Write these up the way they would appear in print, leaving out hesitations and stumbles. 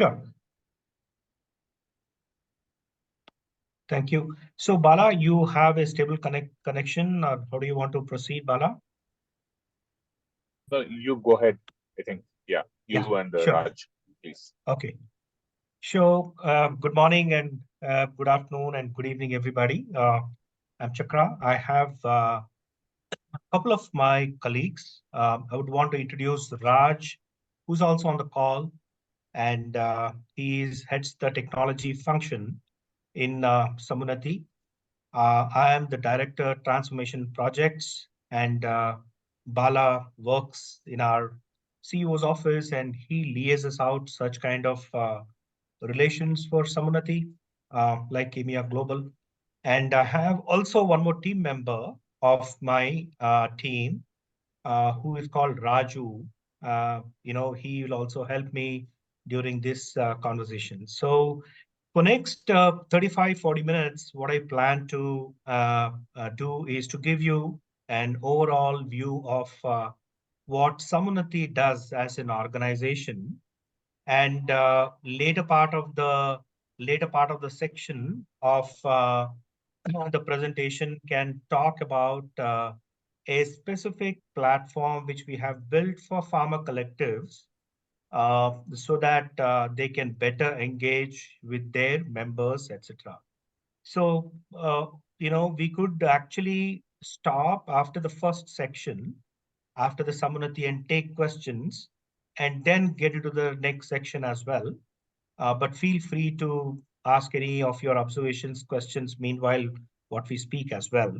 Sure. Thank you. So, Bala, you have a stable connection. How do you want to proceed, Bala? No, you go ahead. I think, yeah, Yeah, you and sure. Raj, please. Okay. So, good morning and good afternoon and good evening, everybody. I'm Chakra. I have a couple of my colleagues. I would want to introduce Raj, who's also on the call, and he heads the technology function in Samunnati. I am the director transformation projects, and Bala works in our CEO's office, and he liaises out such kind of relations for Samunnati, like AMEA Global. And I have also one more team member of my team, who is called Raju. He will also help me during this conversation. So for next 35, 40 minutes, what I plan to do is to give you an overall view of what Samunnati does as an organization, and later part of the section of the presentation can talk about a specific platform which we have built for farmer collectives, so that they can better engage with their members, etc. So, we could actually stop after the first section, after the Samunnati, and take questions, and then get into the next section as well. But feel free to ask any of your observations, questions, meanwhile, what we speak as well.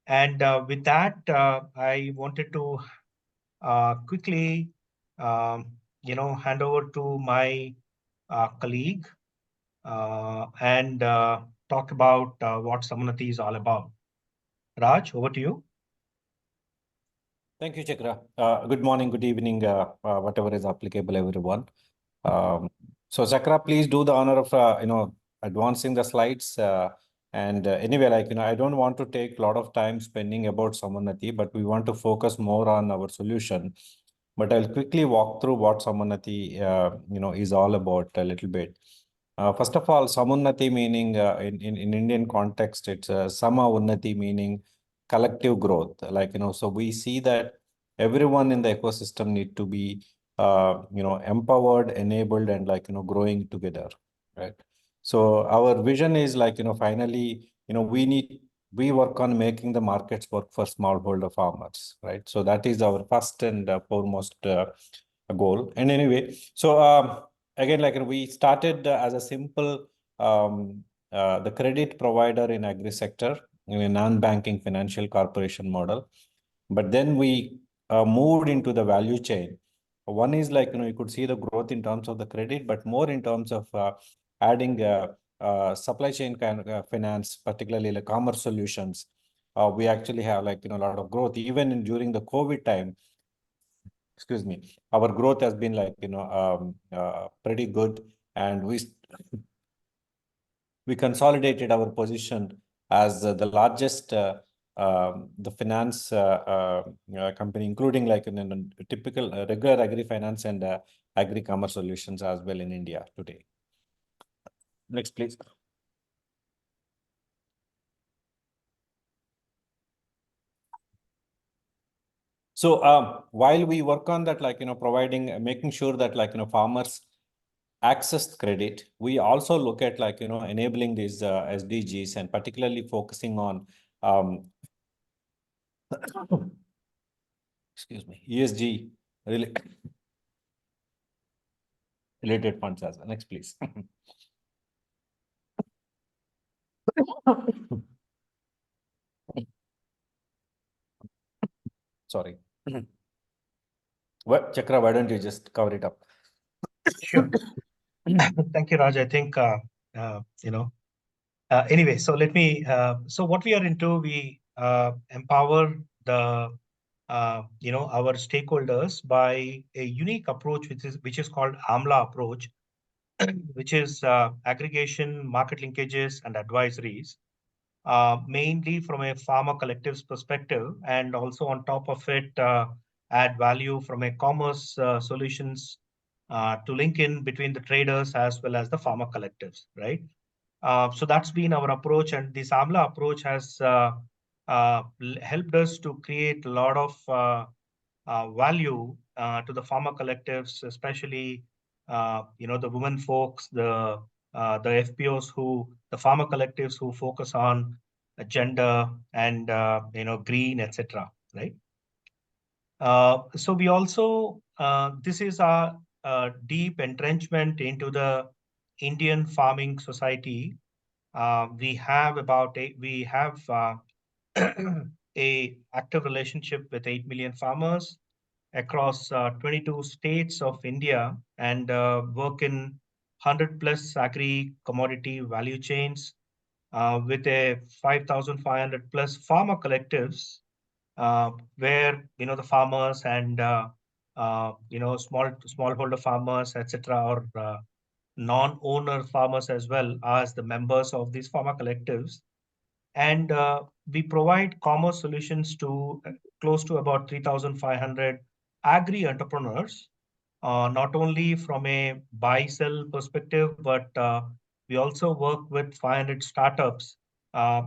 And with that, I wanted to quickly, hand over to my colleague and talk about what Samunnati is all about. Raj, over to you. Thank you, Chakra. Good morning, good evening, whatever is applicable, everyone. So, Chakra, please do the honor of advancing the slides. Anyway, I don't want to take a lot of time spending about Samunnati, but we want to focus more on our solution. But I'll quickly walk through what Samunnati, is all about a little bit. First of all, Samunnati meaning in Indian context, it's Sama Unnati meaning collective growth. So we see that everyone in the ecosystem need to be, empowered, enabled, and growing together, right? So our vision is finally, we work on making the markets work for smallholder farmers, right? So that is our first and foremost goal. And anyway, so again, we started as a simple the credit provider in agri sector in a non-banking financial corporation model, but then we moved into the value chain. One is you could see the growth in terms of the credit, but more in terms of adding supply chain kind of finance, particularly like commerce solutions. We actually have a lot of growth even during the COVID time. Excuse me, our growth has been pretty good, and we consolidated our position as the largest the finance company, including in a typical regular agri finance and agri commerce solutions as well in India today. Next, please. So while we work on that, making sure that farmers access credit, we also look at enabling these SDGs, and particularly focusing on excuse me, ESG related funds as well. Next, please. Sorry. What, Chakra, why don't you just cover it up? Sure. Thank you, Raj. I think, anyway, so let me, so what we are into, we empower the, our stakeholders by a unique approach, which is called AMLA approach, which is aggregation, market linkages, and advisories, mainly from a farmer collectives perspective, and also on top of it, add value from a commerce solutions to link in between the traders as well as the farmer collectives, right? So that's been our approach, and this AMLA approach has helped us to create a lot of value to the farmer collectives, especially the women folks, the FPOs the farmer collectives who focus on gender and green, etc. Right. So we also this is our deep entrenchment into the Indian farming society. We have a active relationship with 8 million farmers across 22 states of India, and work in 100 plus agri commodity value chains with a 5,500 plus farmer collectives, where the farmers and smallholder farmers, etc., or non-owner farmers as well as the members of these farmer collectives. And we provide commerce solutions to close to about 3,500 agri entrepreneurs, not only from a buy sell perspective, but we also work with 500 startups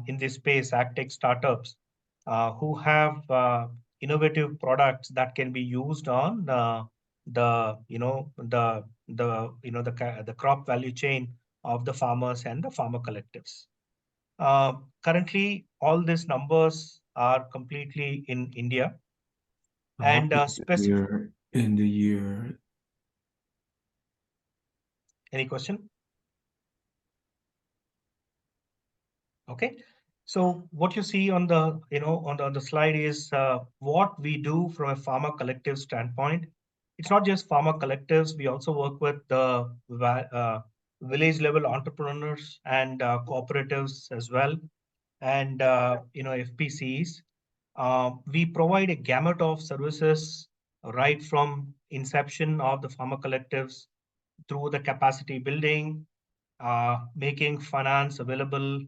in this space, AgTech startups, who have innovative products that can be used on the crop value chain of the farmers and the farmer collectives. Currently, all these numbers are completely in India. And We're in the year. Any question? Okay. So what you see on the on the slide is what we do from a farmer collective standpoint. It's not just farmer collectives. We also work with the village level entrepreneurs and cooperatives as well, and FPCs. We provide a gamut of services right from inception of the farmer collectives through the capacity building, making finance available,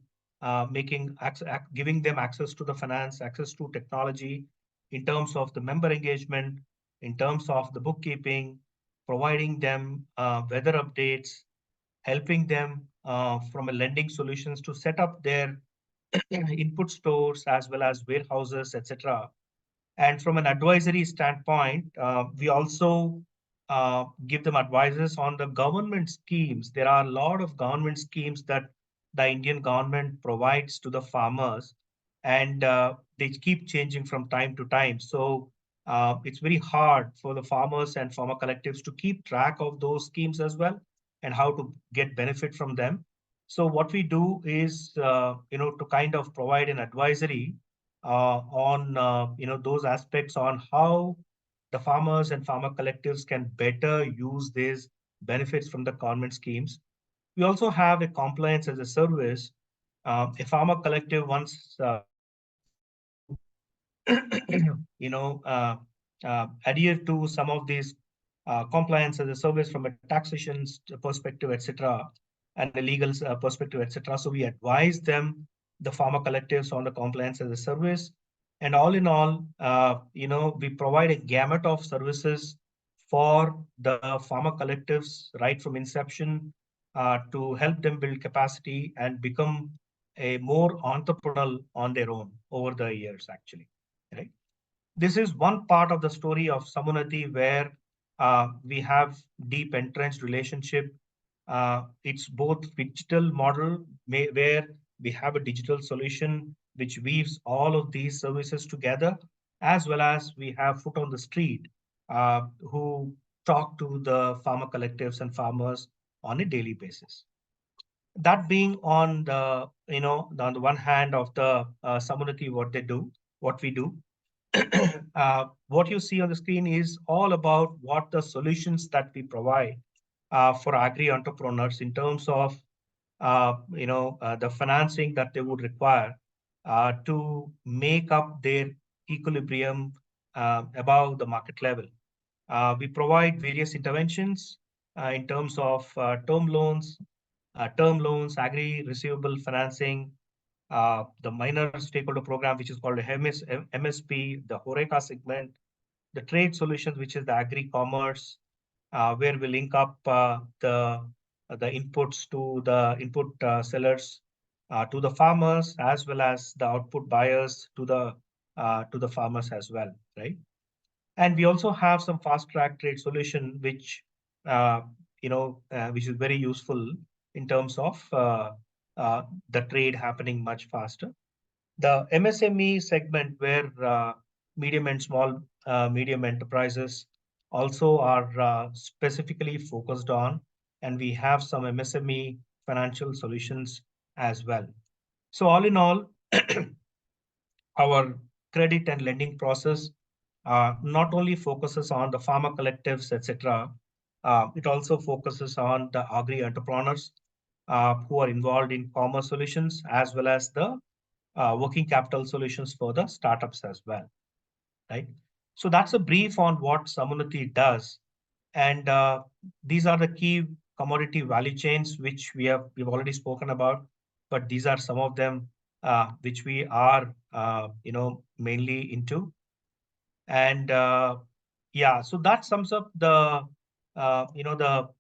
giving them access to the finance, access to technology, in terms of the member engagement, in terms of the bookkeeping, providing them weather updates, helping them from a lending solutions to set up their input stores as well as warehouses, etc. And from an advisory standpoint, we also give them advices on the government schemes. There are a lot of government schemes that the Indian government provides to the farmers, and they keep changing from time to time. So it's very hard for the farmers and farmer collectives to keep track of those schemes as well and how to get benefit from them. So what we do is, to kind of provide an advisory on those aspects on how the farmers and farmer collectives can better use these benefits from the government schemes. We also have a compliance as a service. A farmer collective once to adhere to some of these compliance as a service from a taxation perspective, etc., and a legal perspective, etc. So we advise them, the farmer collectives, on the compliance as a service. And all in all, we provide a gamut of services for the farmer collectives right from inception to help them build capacity and become a more entrepreneurial on their own over the years, actually. Right. This is one part of the story of Samunnati where we have deep entrenched relationship. It's both digital model where we have a digital solution which weaves all of these services together, as well as we have foot on the street who talk to the farmer collectives and farmers on a daily basis. That being on the on the one hand of the Samunnati, what we do. What you see on the screen is all about what the solutions that we provide for agri entrepreneurs in terms of the financing that they would require to make up their equilibrium above the market level. We provide various interventions in terms of term loans, agri receivable financing, the minor stakeholder program, which is called MSP, the HoReCa segment, the trade solutions, which is the agri-commerce, where we link up the inputs to the input sellers to the farmers, as well as the output buyers to the farmers as well, right? And we also have some fast track trade solution, which which is very useful in terms of the trade happening much faster. The MSME segment, where medium and small medium enterprises also are specifically focused on, and we have some MSME financial solutions as well. So all in all, our credit and lending process not only focuses on the farmer collectives, etc. It also focuses on the agri entrepreneurs who are involved in commerce solutions, as well as the working capital solutions for the startups as well, right? So that's a brief on what Samunnati does, and these are the key commodity value chains which we've already spoken about, but these are some of them which we are mainly into. And yeah, so that sums up the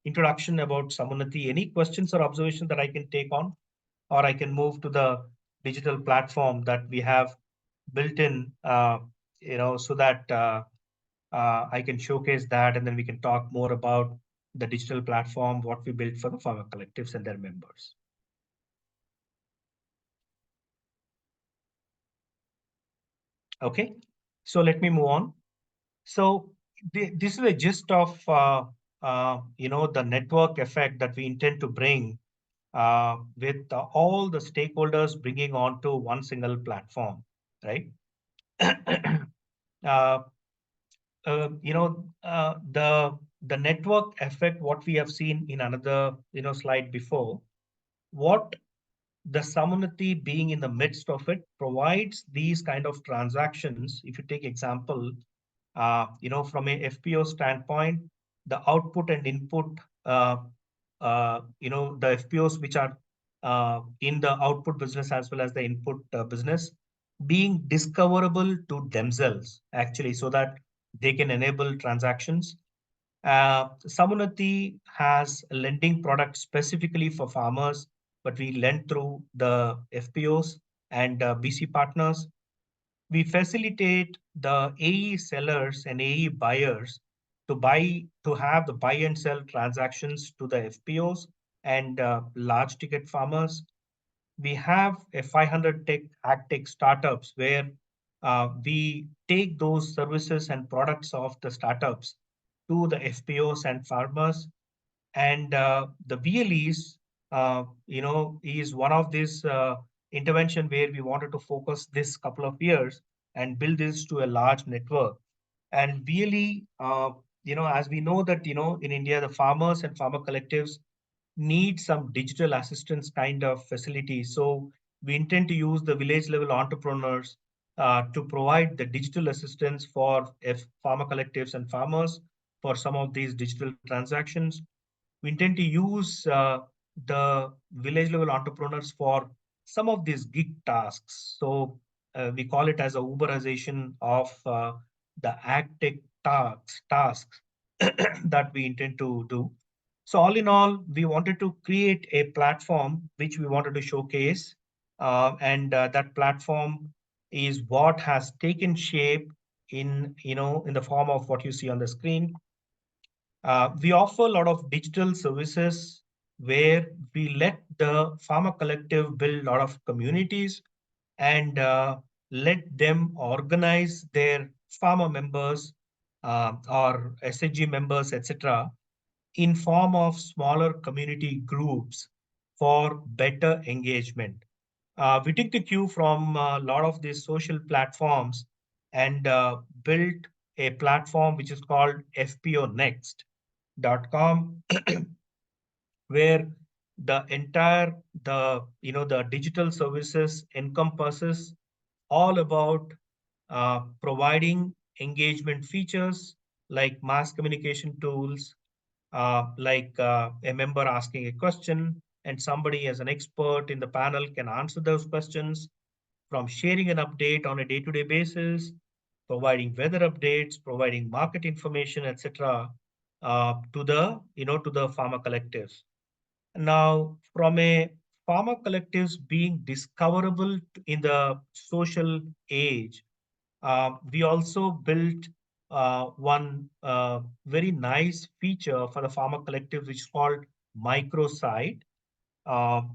introduction about Samunnati. Any questions or observations that I can take on, or I can move to the digital platform that we have built in, so that I can showcase that, and then we can talk more about the digital platform, what we built for the farmer collectives and their members. Okay, so let me move on. So this is a gist of the network effect that we intend to bring with all the stakeholders bringing onto one single platform, right? uh, the network effect, what we have seen in another slide before, what the Samunnati being in the midst of it provides these kind of transactions. If you take example, from a FPO standpoint, the output and input, the FPOs which are in the output business as well as the input business, being discoverable to themselves, actually, so that they can enable transactions. Samunnati has a lending product specifically for farmers, but we lend through the FPOs and BC partners. We facilitate the AE sellers and AE buyers to have the buy and sell transactions to the FPOs and large ticket farmers. We have a 500 tech AgTech startups where we take those services and products of the startups to the FPOs and farmers. And the VLEs, is one of these intervention where we wanted to focus this couple of years and build this to a large network. And VLE, as we know that, in India, the farmers and farmer collectives need some digital assistance kind of facility. So we intend to use the village level entrepreneurs to provide the digital assistance for farmer collectives and farmers for some of these digital transactions. We intend to use the village level entrepreneurs for some of these gig tasks. So we call it as a Uberization of the AgTech tasks that we intend to do. So all in all, we wanted to create a platform which we wanted to showcase, and that platform is what has taken shape in the form of what you see on the screen. We offer a lot of digital services where we let the farmer collective build a lot of communities and let them organize their farmer members or SHG members, etc., in form of smaller community groups for better engagement. We took the cue from a lot of these social platforms and built a platform which is called fponext.com, where the entire the digital services encompasses all about providing engagement features like mass communication tools, like a member asking a question and somebody as an expert in the panel can answer those questions, from sharing an update on a day-to-day basis, providing weather updates, providing market information, etc. to the to the pharma collectives. Now, from a pharma collectives being discoverable in the social age, we also built one very nice feature for the pharma collectives, which is called microsite.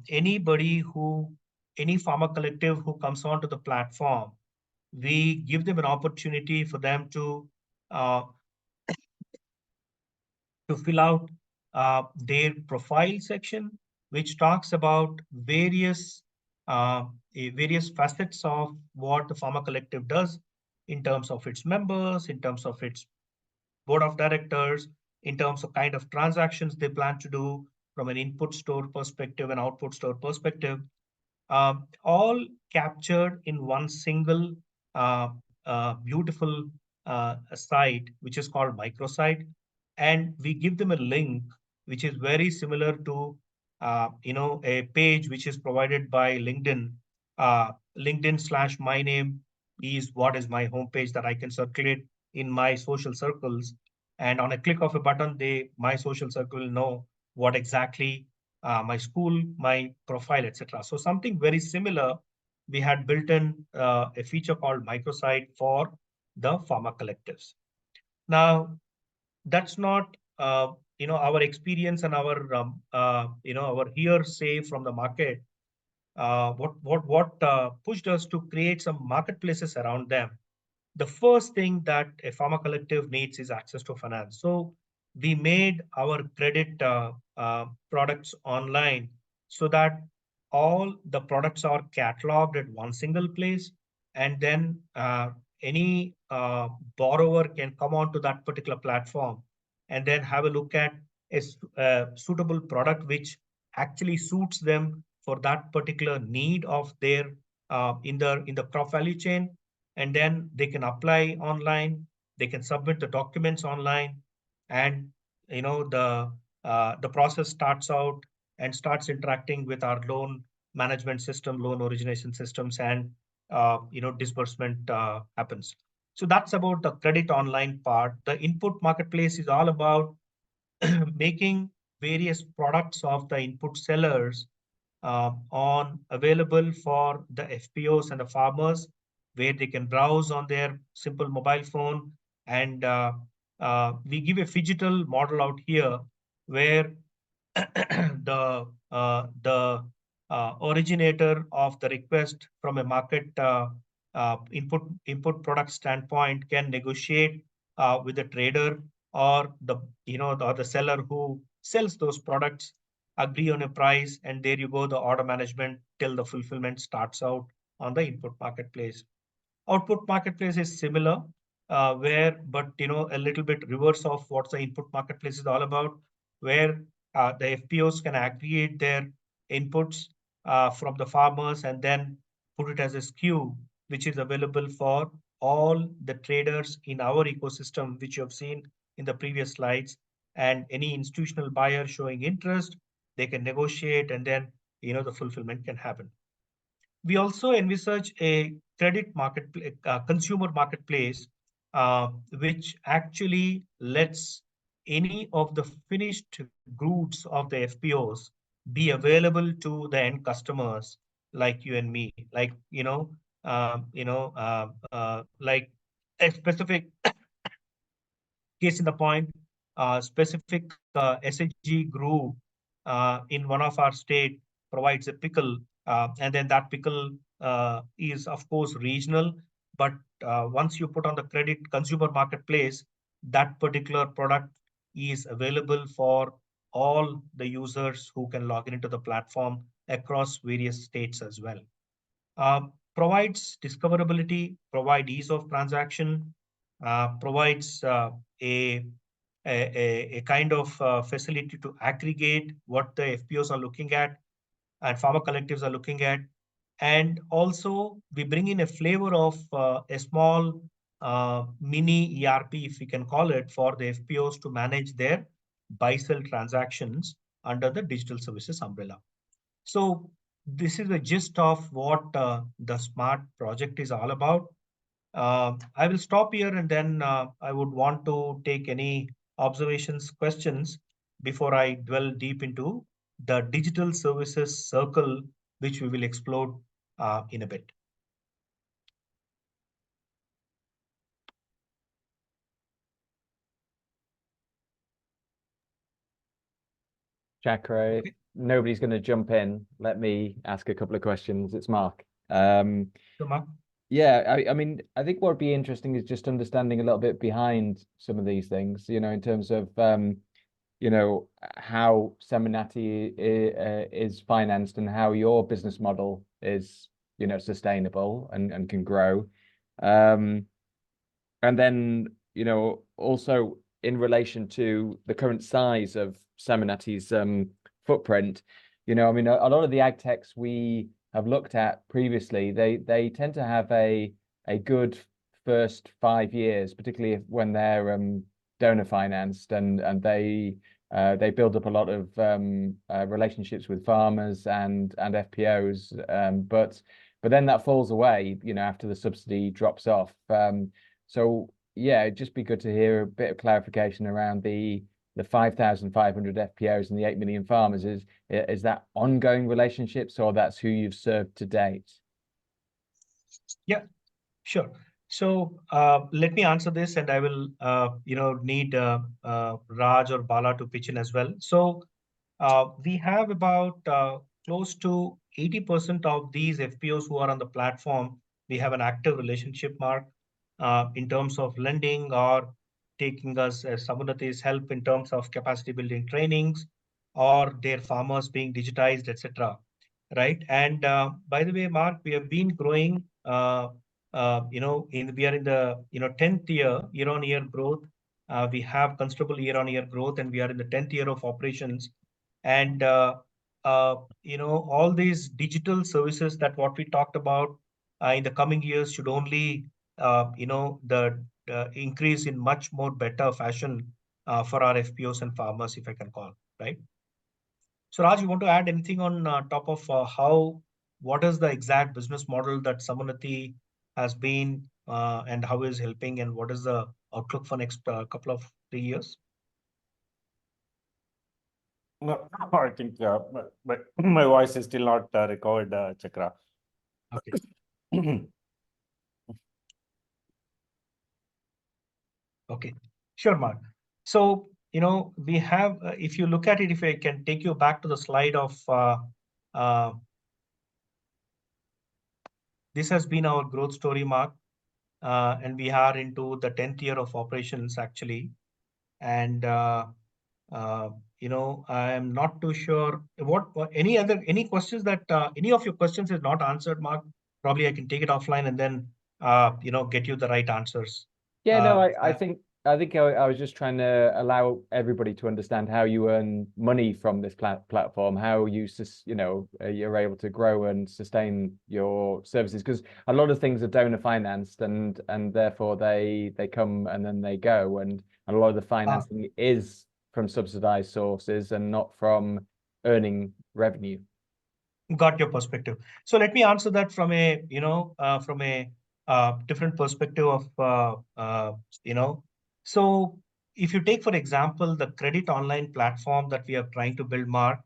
Anybody any pharma collective who comes onto the platform, we give them an opportunity for them uh, to fill out their profile section, which talks about uh, various facets of what the pharma collective does in terms of its members, in terms of its board of directors, in terms of kind of transactions they plan to do from an input store perspective and output store perspective, all captured in one single uh, beautiful site, which is called microsite. And we give them a link, which is very similar to, a page which is provided by LinkedIn. LinkedIn / my name is what is my homepage that I can circulate in my social circles. And on a click of a button, my social circle will know what exactly my school, my profile, etc. So something very similar, we had built in a feature called microsite for the pharma collectives. Now, that's not our experience and our our hearsay from the market. What pushed us to create some marketplaces around them? The first thing that a pharma collective needs is access to finance. So we made our credit products online so that all the products are cataloged at one single place, and then any borrower can come onto that particular platform and then have a look at a suitable product which actually suits them for that particular need of their in the crop value chain, and then they can apply online, they can submit the documents online, and the process starts out and starts interacting with our loan management system, loan origination systems, and disbursement happens. So that's about the credit online part. The input marketplace is all about making various products of the input sellers on available for the FPOs and the farmers, where they can browse on their simple mobile phone. And we give a phygital model out here where the originator of the request from a market input product standpoint can negotiate with the trader or the seller who sells those products, agree on a price, and there you go, the order management till the fulfillment starts out on the input marketplace. Output marketplace is similar, where but a little bit reverse of what the input marketplace is all about, where the FPOs can aggregate their inputs from the farmers and then put it as a SKU, which is available for all the traders in our ecosystem, which you have seen in the previous slides. And any institutional buyer showing interest, they can negotiate, and then the fulfillment can happen. We also envisage a credit marketplace, consumer marketplace, which actually lets any of the finished goods of the FPOs be available to the end customers like you and me, like like a specific case in the point, specific SHG group in one of our state provides a pickle, and then that pickle is of course regional, but once you put on the credit consumer marketplace, that particular product is available for all the users who can log into the platform across various states as well. Provides discoverability, provide ease of transaction, provides a kind of facility to aggregate what the FPOs are looking at and pharma collectives are looking at. And also, we bring in a flavor of a small mini ERP, if we can call it, for the FPOs to manage their buy-sell transactions under the digital services umbrella. So this is the gist of what the SMART project is all about. I will stop here, and then I would want to take any observations, questions before I dwell deep into the digital services circle, which we will explore in a bit. Chakra, Okay. nobody's going to jump in. Let me ask a couple of questions. It's Mark. So, Mark? Yeah, I mean, I think what would be interesting is just understanding a little bit behind some of these things, in terms of, how Samunnati is financed and how your business model is, sustainable and can grow. And then, also in relation to the current size of Samunnati's footprint, I mean, a lot of the AgTechs we have looked at previously, they tend to have a good first 5 years, particularly when they're donor financed, and they build up a lot of relationships with farmers and FPOs, but then that falls away, after the subsidy drops off. So yeah, it'd just be good to hear a bit of clarification around the 5,500 FPOs and the 8 million farmers. Is that ongoing relationships, or that's who you've served to date? Yeah, sure. So let me answer this, and I will, need Raj or Bala to pitch in as well. So we have about close to 80% of these FPOs who are on the platform. We have an active relationship, Mark, in terms of lending or taking us as Samunnati's help in terms of capacity building trainings or their farmers being digitized, etc. Right. And by the way, Mark, we have been growing. We are in the 10th year on year growth. We have considerable year on year growth, and we are in the 10th year of operations. And all these digital services that what we talked about in the coming years should only the increase in much more better fashion for our FPOs and farmers, if I can call, right? So Raj, you want to add anything on top of what is the exact business model that Samunnati has been and how is helping, and what is the outlook for next couple of 3 years? No, I think my voice is still not recovered, Chakra. Okay. Okay, sure, Mark. So, we have, if you look at it, if I can take you back to the slide of, this has been our growth story, Mark, and we are into the 10th year of operations, actually. And, I am not too sure any questions that, any of your questions is not answered, Mark. Probably I can take it offline and then, get you the right answers. Yeah, no, I think I was just trying to allow everybody to understand how you earn money from this platform, how you're able to grow and sustain your services, because a lot of things are donor financed, and therefore they come and then they go, and a lot of the financing is from subsidized sources and not from earning revenue. Got your perspective. So let me answer that from a different perspective of So if you take, for example, the credit online platform that we are trying to build, Mark,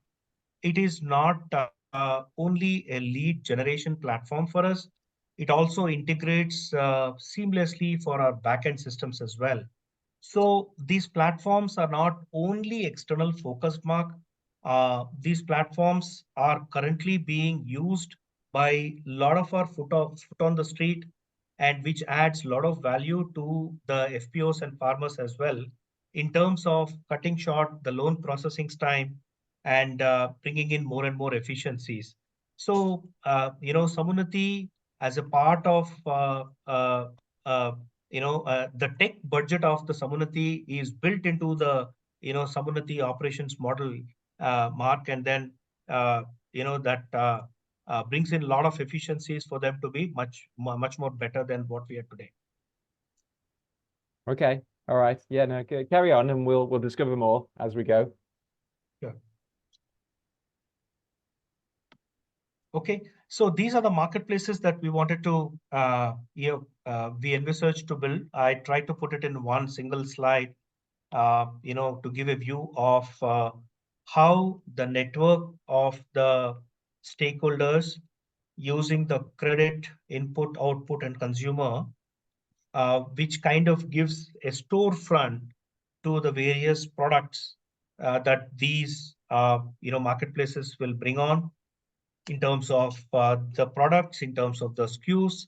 it is not only a lead generation platform for us. It also integrates seamlessly for our backend systems as well. So these platforms are not only external focused, Mark. These platforms are currently being used by a lot of our foot on the street, and which adds a lot of value to the FPOs and farmers as well, in terms of cutting short the loan processing time and bringing in more and more efficiencies. So, Samunnati, as a part of the tech budget of the Samunnati is built into the Samunnati operations model, Mark, and then that brings in a lot of efficiencies for them to be much more better than what we are today. Okay, all right, yeah, no, carry on, and we'll discover more as we go. Sure. Okay, so these are the marketplaces that we wanted to, we envisaged to build. I tried to put it in one single slide to give a view of how the network of the stakeholders using the credit, input, output, and consumer, which kind of gives a storefront to the various products that these marketplaces will bring on in terms of the products, in terms of the SKUs.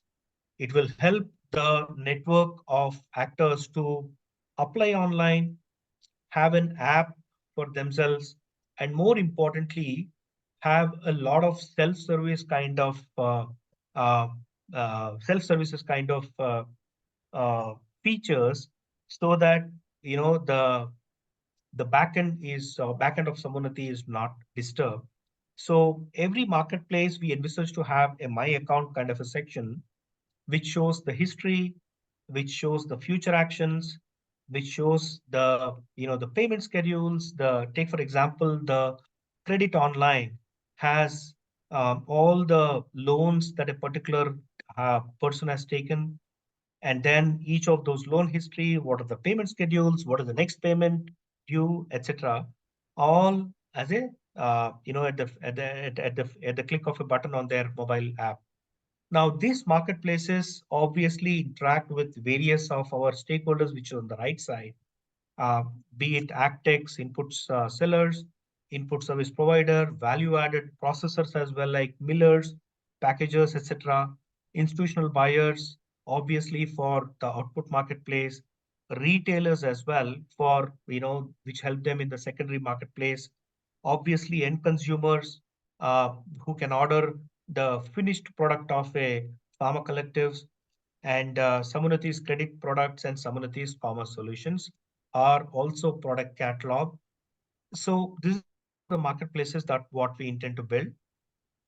It will help the network of actors to apply online, have an app for themselves, and more importantly, have a lot of self-service kind of uh, self-services kind of features, so that the backend of Samunnati is not disturbed. So every marketplace we envisage to have a my account kind of a section, which shows the history, which shows the future actions, which shows the payment schedules. Take for example the credit online has all the loans that a particular person has taken, and then each of those loan history, what are the payment schedules, what is the next payment due, etc. All as a at the click of a button on their mobile app. Now, these marketplaces obviously interact with various of our stakeholders, which are on the right side, uh, be it AgTechs, inputs sellers, input service provider, value-added processors as well, like millers, packagers, etc., institutional buyers, obviously for the output marketplace, retailers as well for which help them in the secondary marketplace, obviously end consumers who can order the finished product of a pharma collectives, and Samunnati's credit products and Samunnati's commerce solutions are also product catalog. So this is the marketplaces that what we intend to build.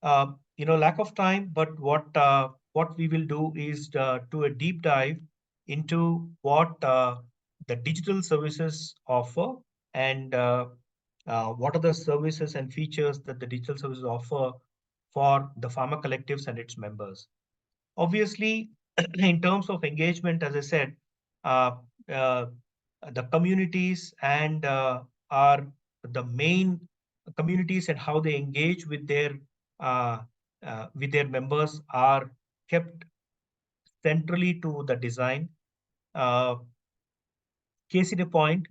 Lack of time, but what we will do is do a deep dive into what the digital services offer, and what are the services and features that the digital services offer for the pharma collectives and its members. Obviously, in terms of engagement, as I said, uh, uh, the communities and are the main communities, and how they engage uh, with their members are kept centrally to the design. Uh, Case in a point,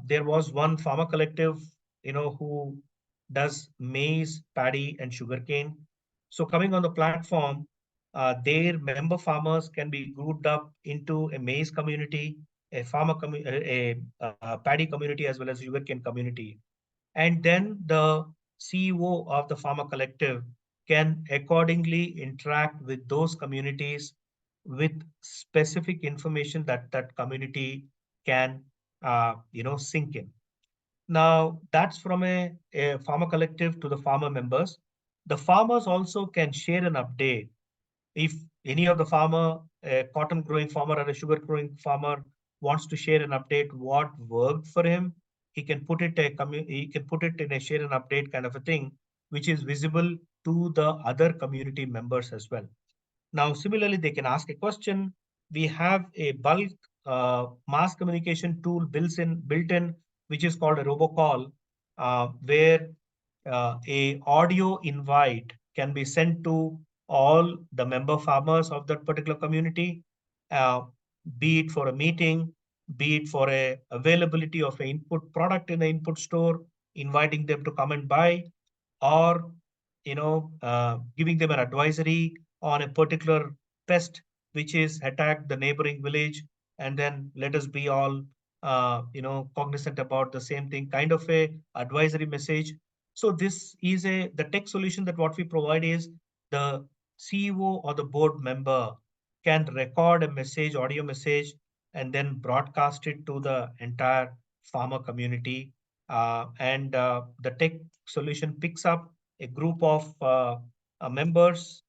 there was one farmer collective, who does maize, paddy, and sugarcane. So coming on the platform, their member farmers can be grouped up into a maize community, a paddy community, as well as sugarcane community. And then the CEO of the farmer collective can accordingly interact with those communities with specific information that that community can sink in. Now, that's from a farmer collective to the farmer members. The farmers also can share an update. If any of the farmer, a cotton growing farmer or a sugar growing farmer, wants to share an update what worked for him, he can put it in a share an update kind of a thing, which is visible to the other community members as well. Now, similarly, they can ask a question. We have a bulk mass communication tool built in, which is called a robocall, where a audio invite can be sent to all the member farmers of that particular community, uh, be it for a meeting, be it for a availability of an input product in the input store, inviting them to come and buy, or giving them an advisory on a particular pest which is attacked the neighboring village, and then let us be all cognizant about the same thing, kind of a advisory message. So this is the tech solution that what we provide is the CEO or the board member can record a message, audio message, and then broadcast it to the entire farmer community. And the tech solution picks up a group of members.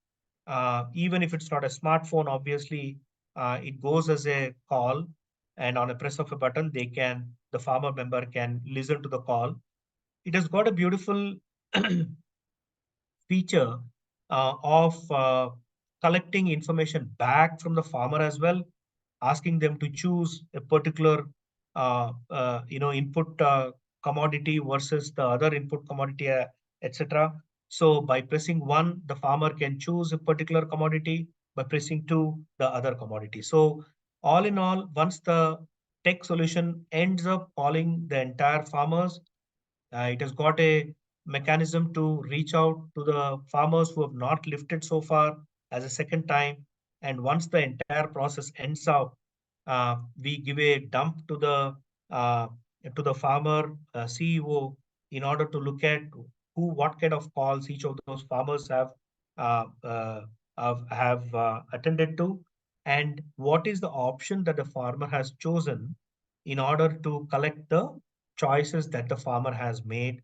Even if it's not a smartphone, obviously, it goes as a call, and on a press of a button, the farmer member can listen to the call. It has got a beautiful feature of collecting information back from the farmer as well, asking them to choose a particular input commodity versus the other input commodity, etc. So by pressing one, the farmer can choose a particular commodity. By pressing two, the other commodity. So all in all, once the tech solution ends up calling the entire farmers, it has got a mechanism to reach out to the farmers who have not lifted so far as a second time. And once the entire process ends up, we give a dump uh, to the farmer CEO in order to look at what kind of calls each of those farmers uh, uh, have attended to, and what is the option that the farmer has chosen in order to collect the choices that the farmer has made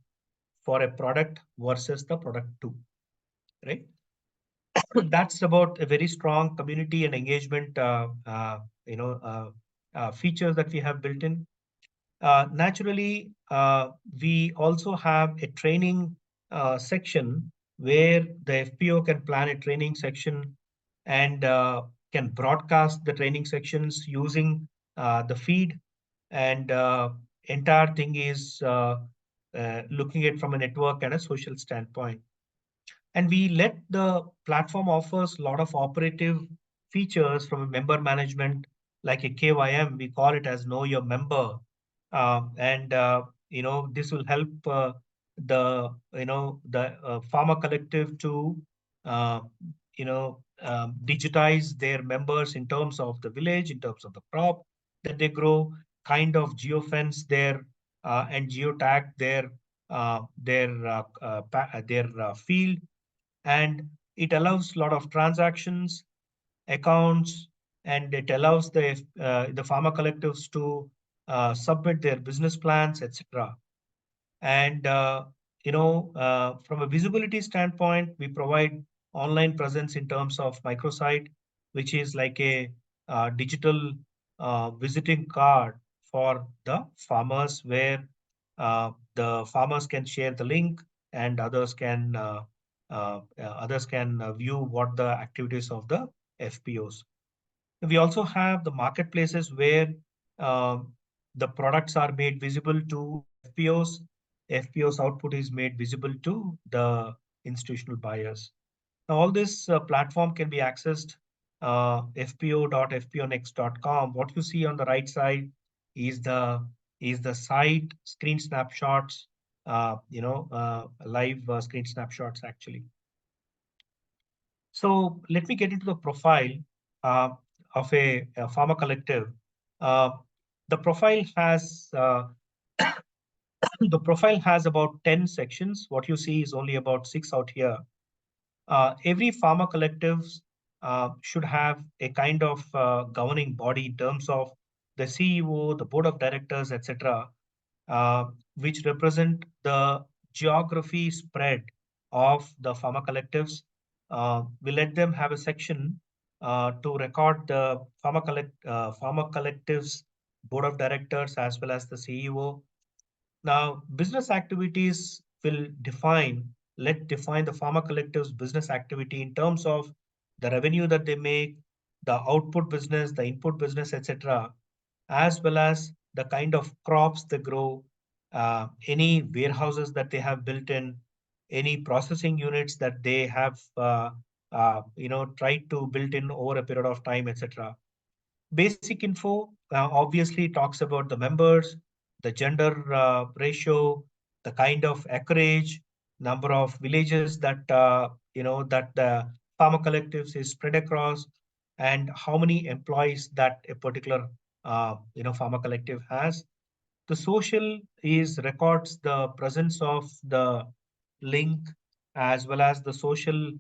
for a product versus the product two, right? That's about a very strong community and engagement, features that we have built in. Naturally, we also have a training section where the FPO can plan a training section and can broadcast the training sections using the feed, and entire thing is looking at from a network and a social standpoint. And we let the platform offers a lot of operative features from a member management, like a KYM. We call it as know your member. And this will help the farmer collective to uh, digitize their members in terms of the village, in terms of the crop that they grow, kind of geofence their and geotag their field. And it allows a lot of transactions, accounts, and it allows the farmer collectives to submit their business plans, etc. And from a visibility standpoint, we provide online presence in terms of microsite, which is like a digital visiting card for the farmers, where the farmers can share the link, and others can view what the activities of the FPOs. We also have the marketplaces where um, the products are made visible to FPOs. FPOs output is made visible to the institutional buyers. Now, all this platform can be accessed fpo.fponext.com. What you see on the right side is the site screen snapshots, live screen snapshots actually. So let me get into the profile uh, of a pharma collective. Uh, the profile has the profile has about 10 sections. What you see is only about 6 out here. Every pharma collectives should have a kind of governing body in terms of the CEO, the board of directors, etc., which represent the geography spread of the pharma collectives. We let them have a section to record the pharma collectives, board of directors, as well as the CEO. Now, business activities will define the pharma collective's business activity in terms of the revenue that they make, the output business, the input business, etc., as well as the kind of crops they grow, any warehouses that they have built in, any processing units that they have, tried to build in over a period of time, etc. Basic info obviously talks about the members, the gender ratio, the kind of acreage, number of villages that the farmer collectives is spread across, and how many employees that a particular farmer collective has. The social is records the presence of the link, as well as the social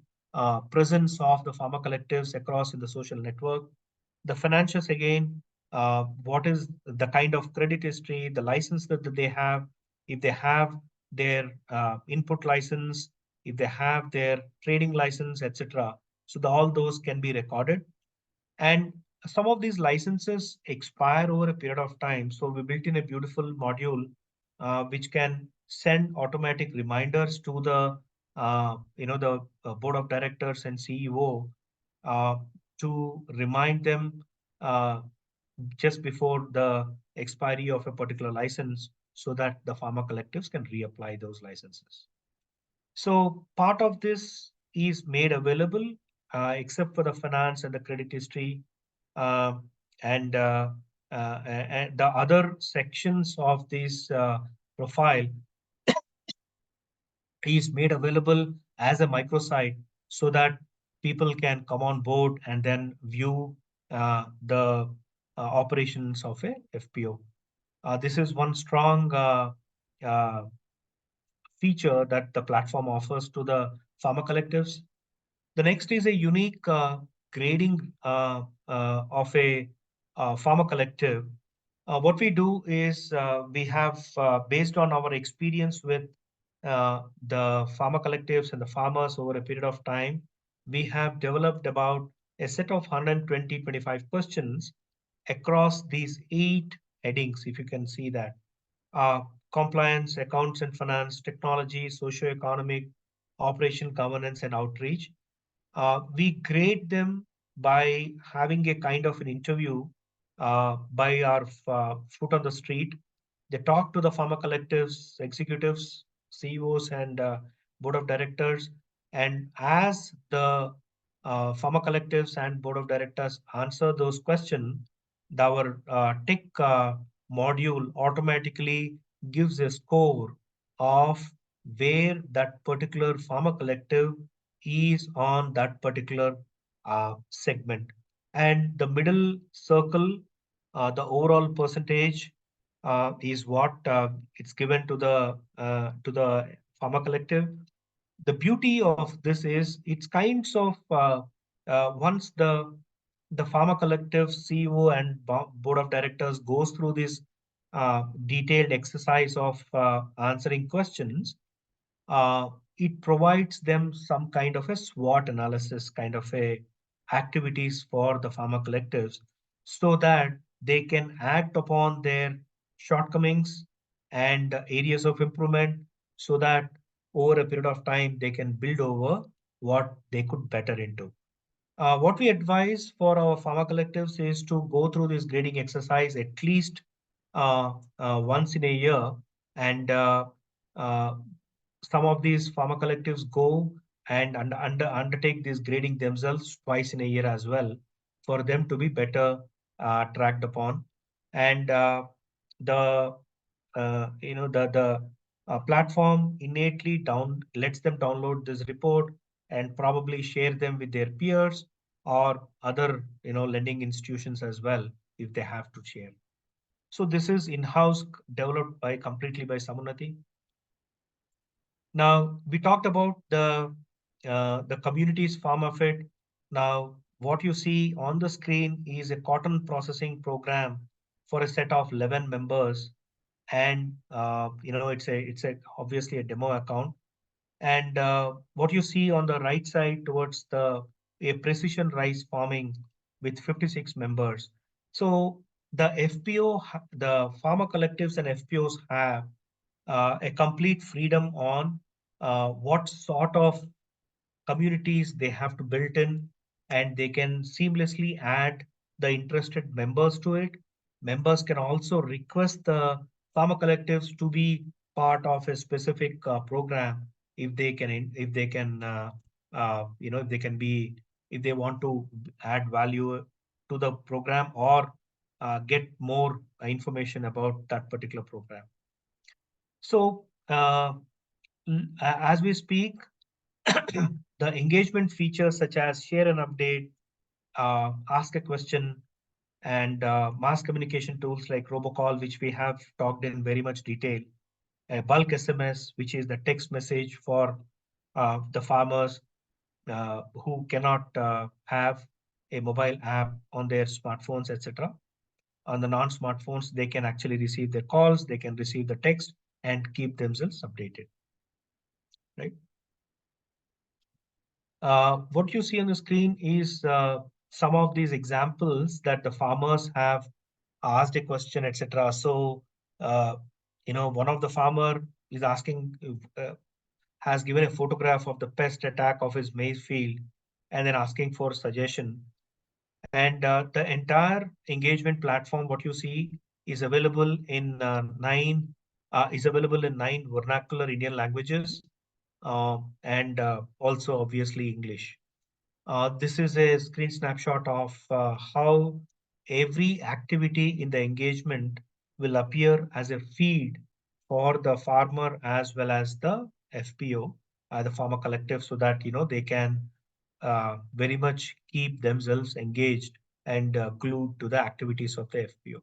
presence of the farmer collectives across in the social network. The financials again, what is the kind of credit history, the license that they have, if they have their input license, if they have their trading license, etc. So all those can be recorded. And some of these licenses expire over a period of time. So we built in a beautiful module which can send automatic reminders to the board of directors and CEO uh, to remind them uh, just before the expiry of a particular license so that the pharma collectives can reapply those licenses. So part of this is made available, except for the finance and the credit history, uh, and the other sections of this profile is made available as a microsite so that people can come on board and then view the operations of a FPO. This is one strong uh, feature that the platform offers to the pharma collectives. The next is a unique grading of a pharma collective. What we do is we have, based on our experience with the pharma collectives and the farmers over a period of time, we have developed about a set of 120-25 questions across these 8 headings, if you can see that. Uh, Compliance, accounts and finance, technology, socio-economic, operation, governance, and outreach. We grade them by having a kind of an interview by our foot on the street. They talk to the pharma collectives, executives, CEOs, and board of directors. And as the pharma collectives and board of directors answer those questions, our tech module automatically gives a score of where that particular pharma collective is on that particular segment. And the middle circle, the overall percentage, is what it's given to the pharma collective. The beauty of this is it's kinds of once the pharma collective CEO and board of directors goes through this detailed exercise of answering questions, uh, it provides them some kind of a SWOT analysis, kind of a activities for the pharma collectives, so that they can act upon their shortcomings and areas of improvement, so that over a period of time they can build over what they could better into. What we advise for our pharma collectives is to go through this grading exercise at least once in a year, and uh, some of these pharma collectives go and undertake this grading themselves twice in a year as well, for them to be better tracked upon. And the the platform innately down lets them download this report and probably share them with their peers or other lending institutions as well, if they have to share. So this is in-house, developed by completely by Samunnati. Now we talked about the community's farm of it. Now what you see on the screen is a cotton processing program for a set of 11 members, and it's a obviously a demo account. And what you see on the right side towards the a precision rice farming with 56 members. So the FPO, the farmer collectives and FPOs have a complete freedom on what sort of communities they have to build in, and they can seamlessly add the interested members to it. Members can also request the farmer collectives to be part of a specific program if they can, if they can be, if they want to add value to the program, or get more information about that particular program. So as we speak, the engagement features such as share an update, ask a question, and mass communication tools like robocall, which we have talked in very much detail, a bulk SMS, which is the text message for the farmers who cannot have a mobile app on their smartphones, etc. On the non-smartphones, they can actually receive their calls, they can receive the text and keep themselves updated, right? What you see on the screen is some of these examples that the farmers have asked a question, etc. So, one of the farmer is asking, has given a photograph of the pest attack of his maize field, and then asking for suggestion. And the entire engagement platform, what you see, is available in nine vernacular Indian languages, and also obviously English. This is a screen snapshot of how every activity in the engagement will appear as a feed for the farmer as well as the FPO, the farmer collective, so that they can very much keep themselves engaged and glued to the activities of the FPO.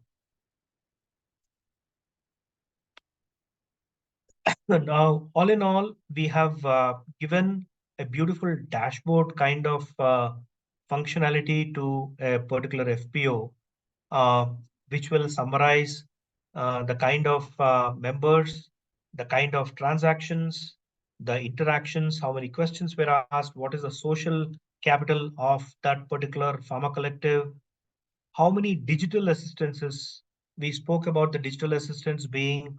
Now, all in all, we have given a beautiful dashboard kind of functionality to a particular FPO, uh, which will summarize the kind of members, the kind of transactions, the interactions, how many questions were asked, what is the social capital of that particular farmer collective, how many digital assistances. We spoke about the digital assistance being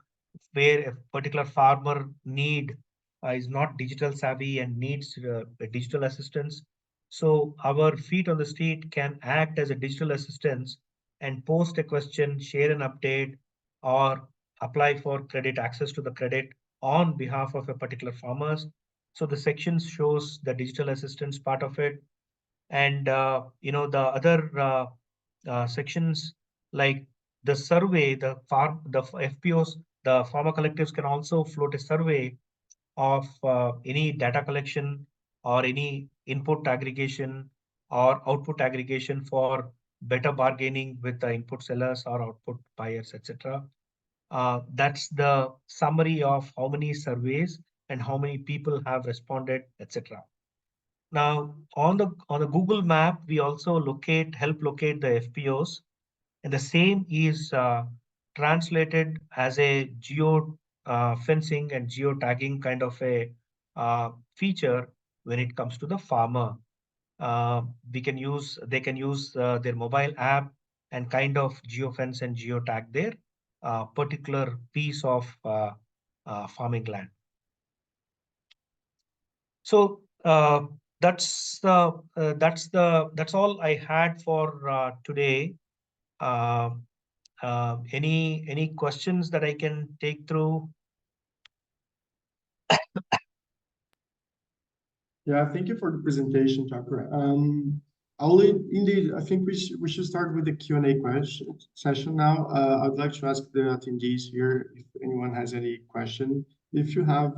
where a particular farmer is not digital savvy and needs a digital assistance. So our feet on the street can act as a digital assistance and post a question, share an update, or apply for credit, access to the credit on behalf of a particular farmers. So the section shows the digital assistance part of it, and the other sections like the survey, the FPOs, the farmer collectives can also float a survey of any data collection or any input aggregation or output aggregation for better bargaining with the input sellers or output buyers, etc. That's the summary of how many surveys and how many people have responded, etc. Now, on the Google map, we also help locate the FPOs, and the same is translated as a geo fencing and geo tagging kind of a feature when it comes to the farmer. They can use their mobile app and kind of geofence and geotag their particular piece of farming land. So that's all I had for today. Uh, any questions that I can take through? Yeah, thank you for the presentation, Chakra. Indeed, I think we should start with the Q&A session now. I'd like to ask the attendees here if anyone has any question. If you have,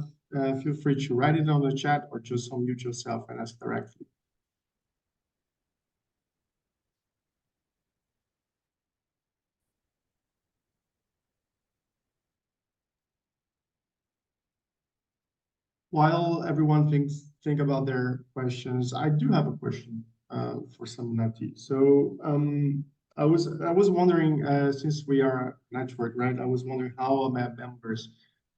feel free to write it on the chat or just unmute yourself and ask directly. While everyone think about their questions, I do have a question for Samunnati. So I was wondering, since we are a network, right? I was wondering how AMEA members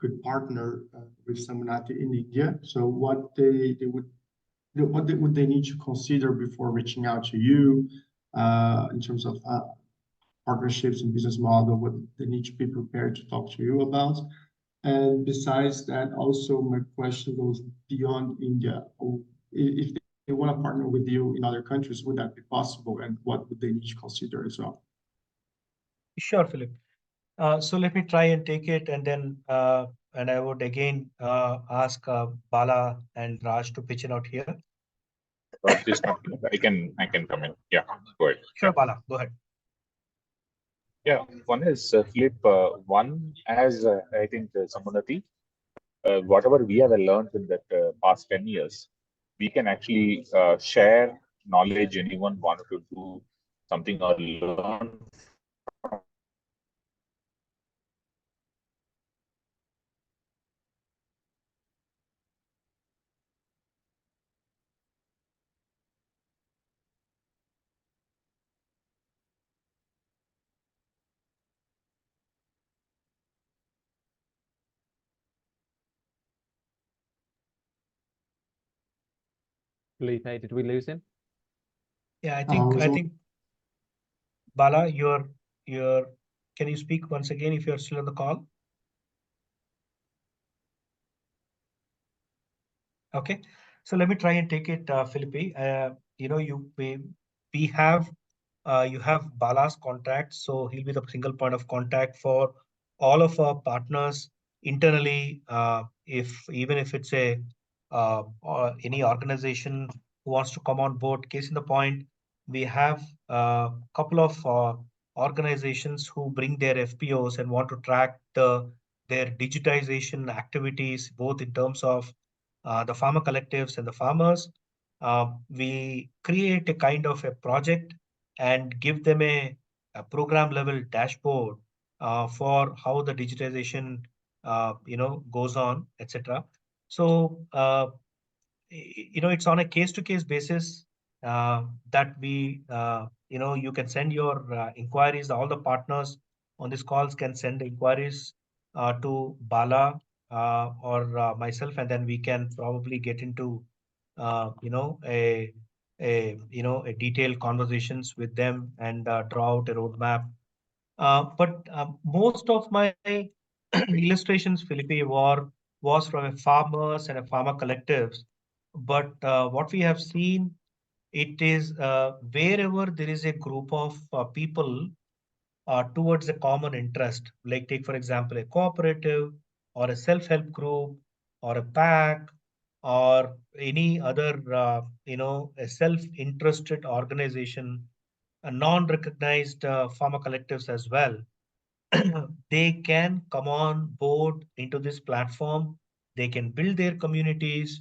could partner with Samunnati in India. So what would they need to consider before reaching out to you in terms of partnerships and business model? What they need to be prepared to talk to you about? And besides that, also my question goes beyond India. If they want to partner with you in other countries, would that be possible? And what would they need to consider as well? Sure, Philip. So let me try and take it, and then and I would again ask Bala and Raj to pitch in out here. Please continue. I can come in. Yeah, go ahead. Sure, Bala, go ahead. Yeah, one is Philip. One as I think Samunnati, whatever we have learned in that past 10 years, we can actually share knowledge. Anyone wanted to do something or learn Felipe, did we lose him? Yeah, I think Bala, can you speak once again if you're still on the call? Okay, so let me try and take it, Philippe. We have you have Bala's contact, so he'll be the single point of contact for all of our partners internally. If even if it's a or any organization who wants to come on board, case in the point, we have a couple of organizations who bring their FPOs and want to track their digitization activities, both in terms of the farmer collectives and the farmers. We create a kind of a project and give them a program level dashboard for how the digitization goes on, etc. So it's on a case to case basis that we you can send your inquiries. All the partners on these calls can send inquiries to Bala or myself, and then we can probably get into a detailed conversations with them and draw out a roadmap. But most of my illustrations, Felipe, was from a farmers and a farmer collectives. But what we have seen, it is wherever there is a group of people towards a common interest, like take for example a cooperative or a self-help group or a pack or any other a self-interested organization, a non-recognized farmer collectives as well. They can come on board into this platform. They can build their communities.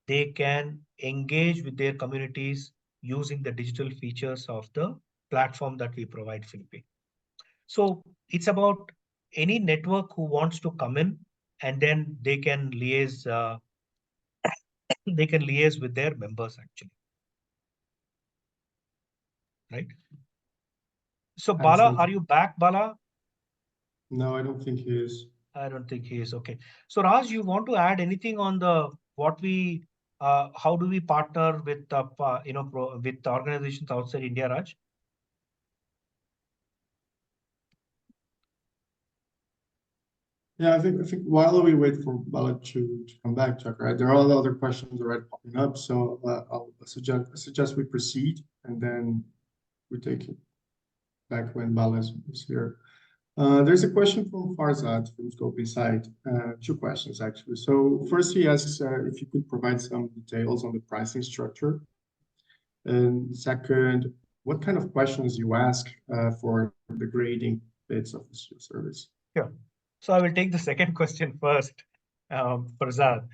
They can engage with their communities using the digital features of the platform that we provide, Philippine. So it's about any network who wants to come in, and then they can liaise with their members actually, right? So Bala, Excellent. are you back, Bala? No, I don't think he is. I don't think he is. Okay. So Raj, you want to add anything on the what we how do we partner with with organizations outside India, Raj? Yeah, I think while we wait for Bala to come back, Chuck, right? There are a lot of other questions already popping up, so I'll suggest we proceed and then we take it back when Bala is here. There's a question from Farzad from Scope Insight. Two questions actually. So first, he asks if you could provide some details on the pricing structure, and second, what kind of questions you ask for the grading bits of this service. Sure. So I will take the second question first, Farzad.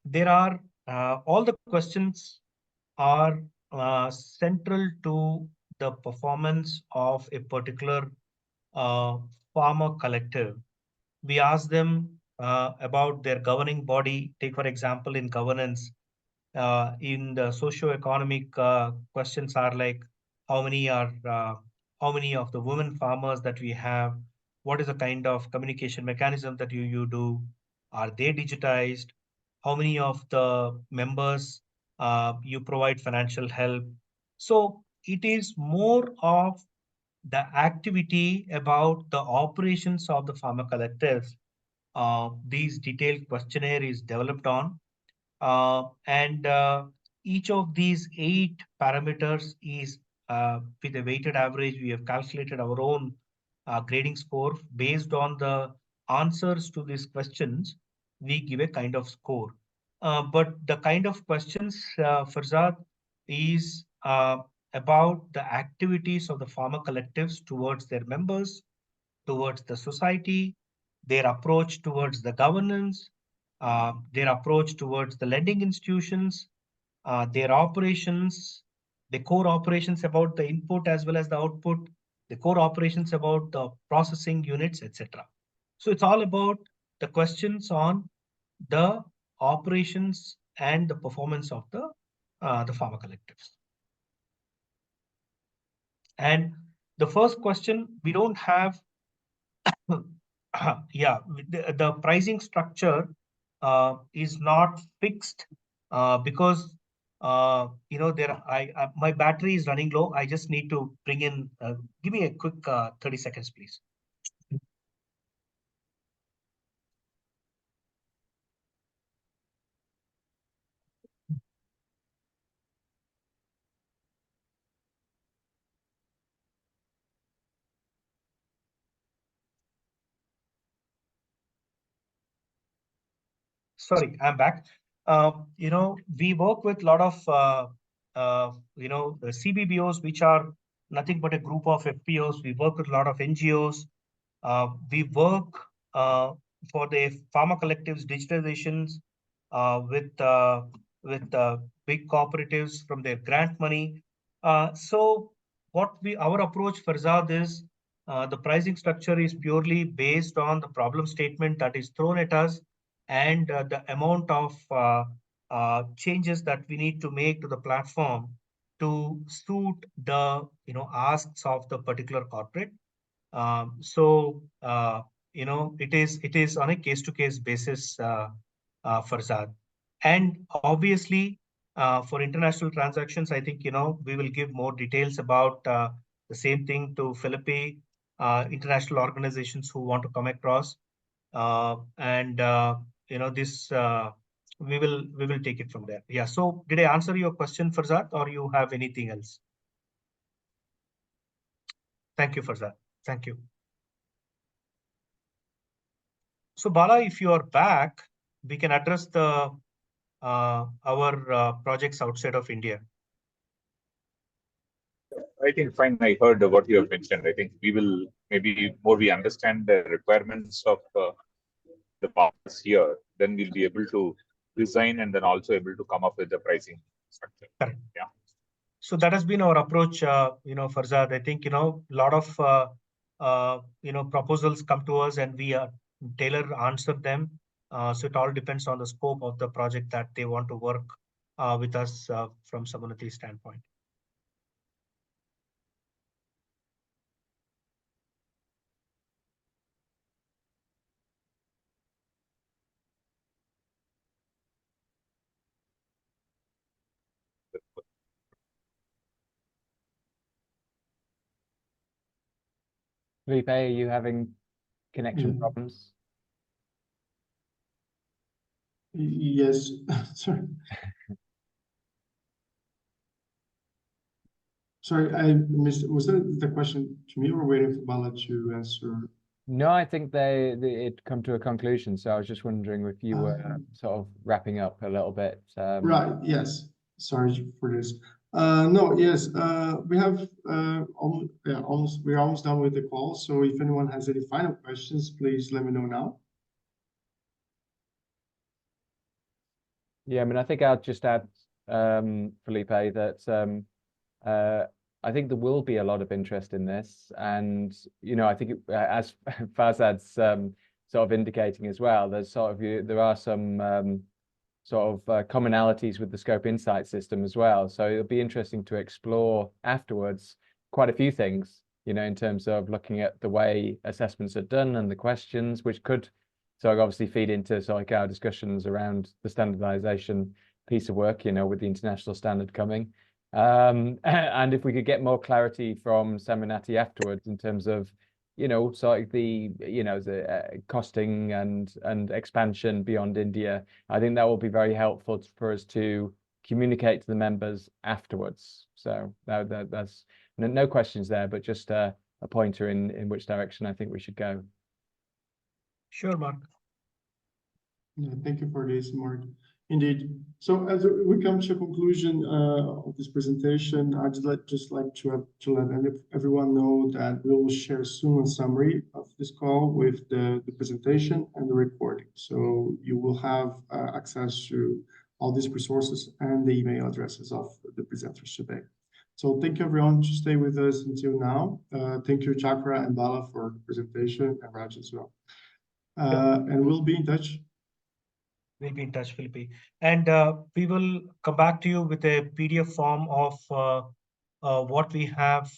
There are all the questions are central to the performance of a particular uh, farmer collective. We ask them about their governing body. Take, for example, in governance, in the socio-economic questions are like how many are how many of the women farmers that we have, what is the kind of communication mechanism that you do, are they digitized, how many of the members you provide financial help. So it is more of the activity about the operations of the farmer collectives. These detailed questionnaire is developed on, and each of these 8 parameters is with a weighted average. We have calculated our own grading score based on the answers to these questions. We give a kind of score. But the kind of questions, Farzad, is about the activities of the farmer collectives towards their members, towards the society, their approach towards the governance, their approach towards the lending institutions, their operations, the core operations about the input as well as the output, the core operations about the processing units, etc. So it's all about the questions on the operations and the performance of the farmer collectives. And the first question, we don't have yeah, the pricing structure is not fixed because my battery is running low. I just need to bring in. Give me a quick 30 seconds, please. sorry, I'm back. We work with a lot of, the CBBOs, which are nothing but a group of FPOs. We work with a lot of NGOs. We work for the pharma collectives digitalizations with big cooperatives from their grant money. So our approach, Farzad, is the pricing structure is purely based on the problem statement that is thrown at us and the amount of changes that we need to make to the platform to suit the asks of the particular corporate. It is on a case-to-case basis, Farzad. And obviously, for international transactions, I think we will give more details about the same thing to Philippi, international organizations who want to come across, and this we will take it from there. Yeah. So, did I answer your question, Farzad, or you have anything else? Thank you, Farzad. Thank you. So Bala, if you are back, we can address the our projects outside of India. I think fine. I heard what you have mentioned. I think we will maybe more we understand the requirements of the partners here, then we'll be able to design and then also able to come up with the pricing structure. Correct. Yeah. So that has been our approach, Farzad. I think a lot of proposals come to us and we tailor answer them. So it all depends on the scope of the project that they want to work with us from Samunnati standpoint. Felipe, are you having connection problems? Yes, sorry. Sorry, I missed. Was that the question to me or waiting for Bala to answer? No, I think it come to a conclusion. So I was just wondering if you were sort of wrapping up a little bit. Right. Yes. Sorry for this. No. Yes. We have almost. We're almost done with the call. So if anyone has any final questions, please let me know now. Yeah, I mean, I think I'll just add, Felipe, that I think there will be a lot of interest in this, and I think as Fazad's sort of indicating as well, there are some sort of commonalities with the Scope Insight system as well. So it'll be interesting to explore afterwards quite a few things, in terms of looking at the way assessments are done and the questions, which could obviously feed into our discussions around the standardization piece of work, with the international standard coming. And if we could get more clarity from Samunnati afterwards in terms of, the costing and expansion beyond India, I think that will be very helpful for us to communicate to the members afterwards. So that's no questions there, but just a pointer in which direction I think we should go. Sure, Mark. Yeah, thank you for this, Mark. Indeed. So as we come to a conclusion of this presentation, I'd just like to let everyone know that we will share soon a summary of this call with the presentation and the recording. So you will have access to all these resources and the email addresses of the presenters today. So thank you everyone to stay with us until now. Thank you, Chakra and Bala, for the presentation, and Raj as well. And we'll be in touch. We'll be in touch, Philippi. And we will come back to you with a PDF form of what we have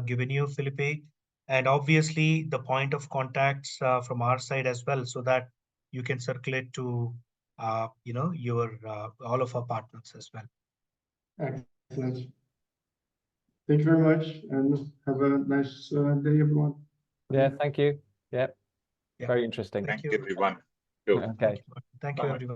given you, Philippi, and obviously the point of contacts from our side as well, so that you can circulate to your all of our partners as well. Excellent. Thank you very much, and have a nice day, everyone. Yeah, thank you. Yeah, Yeah. very interesting. Thank you, everyone. Okay. Thank you, everyone.